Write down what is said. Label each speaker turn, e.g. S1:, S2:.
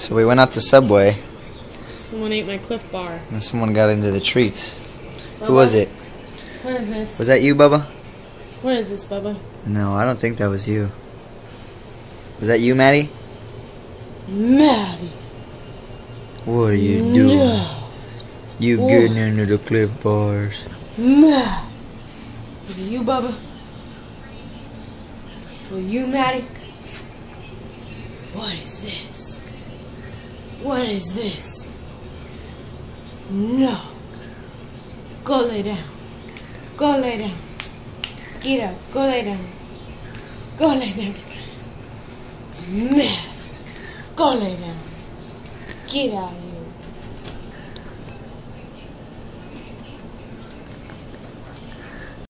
S1: So we went out to Subway,
S2: Someone ate my Cliff Bar.
S1: and someone got into the treats.
S2: Bubba?
S1: Who was it?
S2: What is this?
S1: Was that you, Bubba?
S2: What is this, Bubba?
S1: No, I don't think that was you. Was that you, Maddie?
S2: Maddie.
S1: What are you doing?
S2: No.
S1: You getting into the Cliff Bars.
S2: Maddie. Was it you, Bubba? Was it you, Maddie? What is this? What is this? No. Go lay down. Go lay down. Get up. Go lay down. Go lay down. Man. Go lay down. Get out.